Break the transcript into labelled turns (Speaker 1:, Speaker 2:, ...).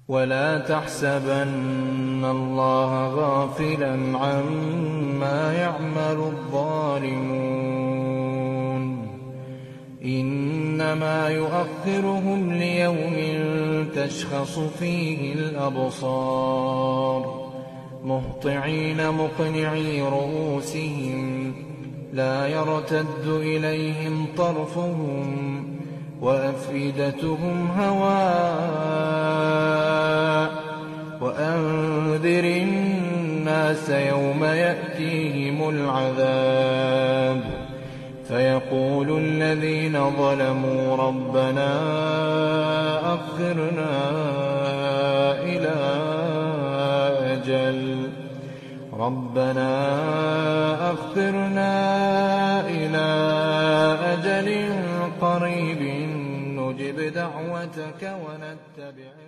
Speaker 1: ولا تحسبن الله غافلا عما يعمل الظالمون إنما يؤخرهم ليوم تشخص فيه الأبصار مهطعين مقنعي رؤوسهم لا يرتد إليهم طرفهم وأفئدتهم هواء وأنذر الناس يوم يأتيهم العذاب فيقول الذين ظلموا ربنا أخرنا إلى أجل قريب نجب دعوتك ونتبع